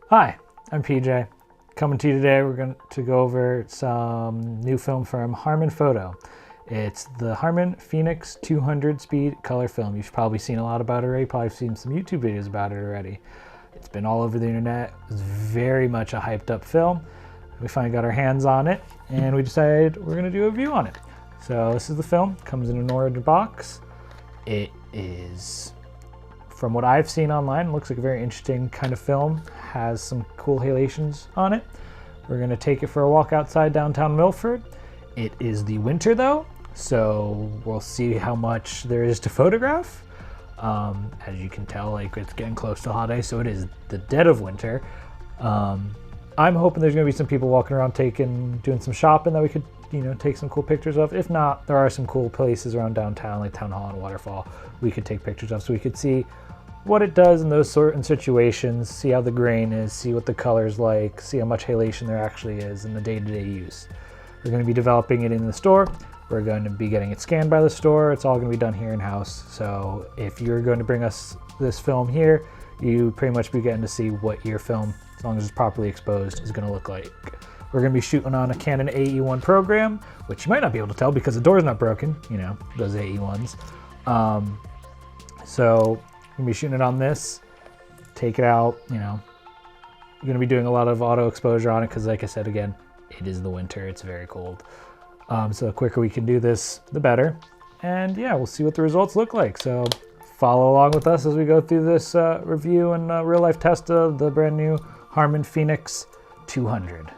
Hi, I'm PJ. Coming to you today, we're going to go over some new film from Harman Photo. It's the Harman Phoenix 200 speed color film. You've probably seen a lot about it already, probably seen some YouTube videos about it already. It's been all over the internet. It's very much a hyped up film. We finally got our hands on it and we decided we're going to do a review on it. So this is the film, comes in an orange box. It is, from what I've seen online, looks like a very interesting kind of film. Has some cool halations on it. We're gonna take it for a walk outside downtown Milford. It is the winter though, so we'll see how much there is to photograph. As you can tell, like it's getting close to holiday, so it is the dead of winter. I'm hoping there's gonna be some people walking around doing some shopping that we could, take some cool pictures of. If not, there are some cool places around downtown, like Town Hall and Waterfall, we could take pictures of, so we could see what it does in those certain situations, see how the grain is, see what the color's like, see how much halation there actually is in the day-to-day use. We're going to be developing it in the store. We're going to be getting it scanned by the store. It's all going to be done here in-house. So if you're going to bring us this film here, you pretty much be getting to see what your film, as long as it's properly exposed, is going to look like. We're going to be shooting on a Canon AE1 program, which you might not be able to tell because the door's not broken, those AE1s. So we're gonna be shooting it on this, take it out, You're gonna be doing a lot of auto exposure on it because, like I said, again, it is the winter, it's very cold. So the quicker we can do this, the better. And yeah, we'll see what the results look like. So follow along with us as we go through this review and real life test of the brand new Harman Phoenix 200.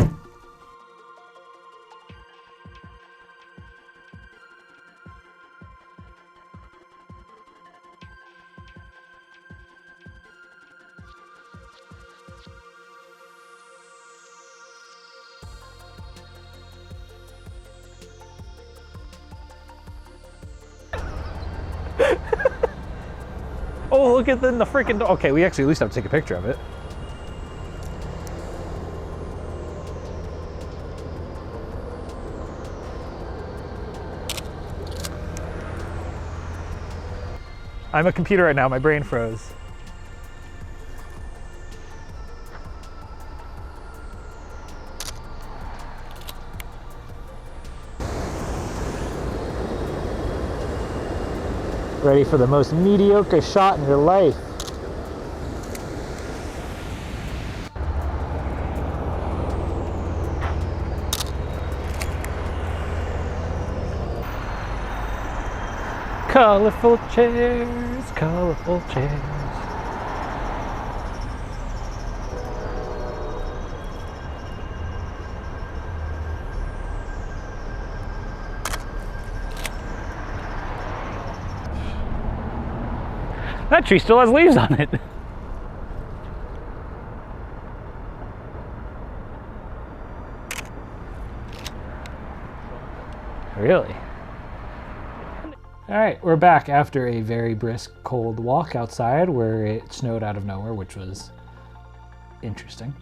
Oh, look at the freaking door. Okay, we actually at least have to take a picture of it. I'm a computer right now, my brain froze. Ready for the most mediocre shot in your life. Colorful chairs, colorful chairs. That tree still has leaves on it. Really? All right, we're back after a very brisk cold walk outside where it snowed out of nowhere, which was interesting.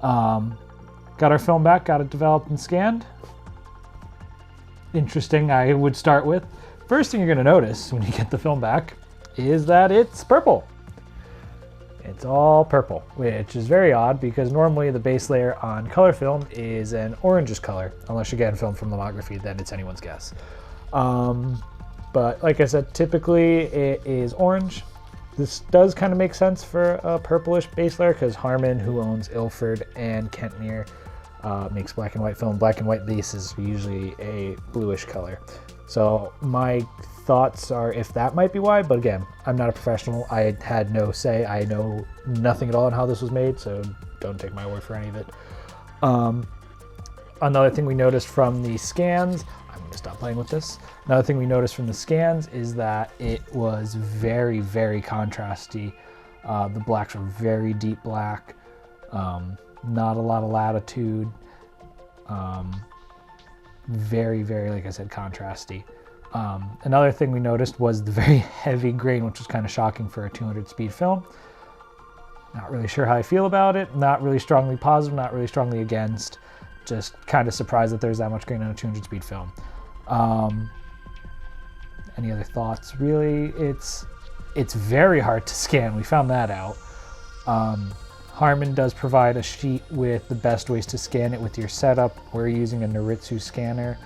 Got our film back, got it developed and scanned. Interesting, I would start with. First thing you're gonna notice when you get the film back is that it's purple. It's all purple, which is very odd because normally the base layer on color film is an orangish color, unless you're getting film from lithography, then it's anyone's guess. But like I said, typically it is orange. This does kind of make sense for a purplish base layer because Harman, who owns Milford and Kentmere, makes black and white film. Black and white base is usually a bluish color. So my thoughts are if that might be why, but again, I'm not a professional. I had no say. I know nothing at all on how this was made, so don't take my word for any of it. Another thing we noticed from the scans, I'm gonna stop playing with this. Another thing we noticed from the scans is that it was very, very contrasty. The blacks were very deep black, not a lot of latitude. Very, very, like I said, contrasty. Another thing we noticed was the very heavy grain, which was kind of shocking for a 200 speed film. Not really sure how I feel about it. Not really strongly positive, not really strongly against. Just kind of surprised that there's that much grain on a 200 speed film. Any other thoughts? Really, it's very hard to scan. We found that out. Harman does provide a sheet with the best ways to scan it with your setup. We're using a Noritsu scanner,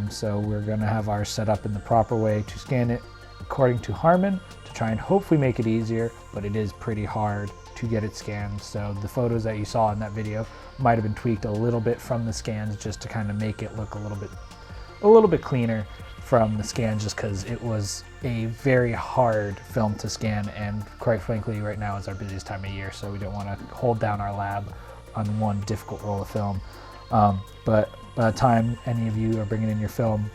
so we're going to have ours set up in the proper way to scan it according to Harman to try and hopefully make it easier, but it is pretty hard to get it scanned. So the photos that you saw in that video might have been tweaked a little bit from the scans just to kind of make it look a little bit cleaner from the scan, just because it was a very hard film to scan, and quite frankly right now is our busiest time of year, so we don't want to hold down our lab on one difficult roll of film. But by the time any of you are bringing in your film,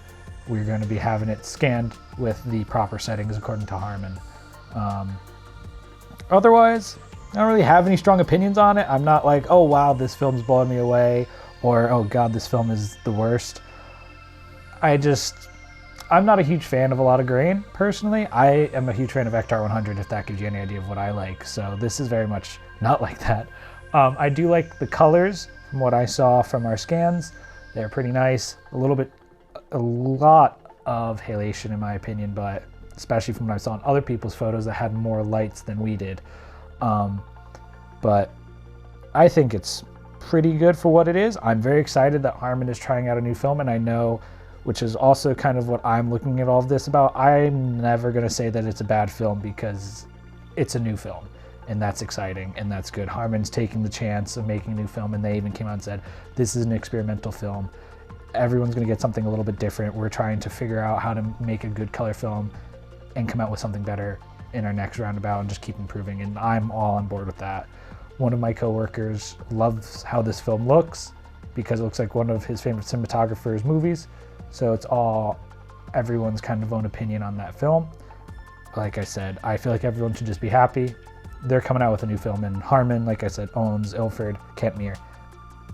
we're going to be having it scanned with the proper settings according to Harman. Otherwise, I don't really have any strong opinions on it. I'm not like, oh wow, this film's blowing me away, or oh god, this film is the worst. I'm not a huge fan of a lot of grain, personally. I am a huge fan of Ectar 100, if that gives you any idea of what I like. So this is very much not like that. I do like the colors from what I saw from our scans. They're pretty nice. A lot of halation in my opinion, but especially from what I saw in other people's photos that had more lights than we did. But I think it's pretty good for what it is. I'm very excited that Harman is trying out a new film, and I know, which is also kind of what I'm looking at all of this about, I'm never going to say that it's a bad film because it's a new film, and that's exciting and that's good. Harman's taking the chance of making a new film, and they even came out and said, this is an experimental film. Everyone's going to get something a little bit different. We're trying to figure out how to make a good color film and come out with something better in our next roundabout and just keep improving, and I'm all on board with that. One of my coworkers loves how this film looks because it looks like one of his favorite cinematographers' movies. So it's all everyone's kind of own opinion on that film. Like I said, I feel like everyone should just be happy. They're coming out with a new film, and Harman, like I said, owns Ilford, Kentmere.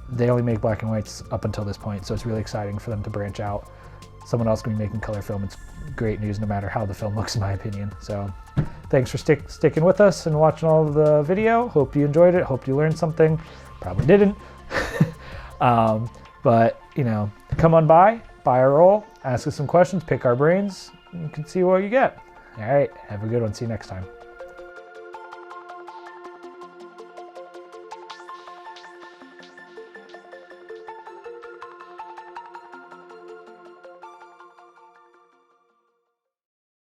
They only make black and whites up until this point, so it's really exciting for them to branch out. Someone else can be making color film. It's great news no matter how the film looks, in my opinion. So thanks for sticking with us and watching all of the video. Hope you enjoyed it. Hope you learned something. Probably didn't. But, you know, come on by our roll, ask us some questions, pick our brains, and you can see what you get. All right, have a good one. See you next time.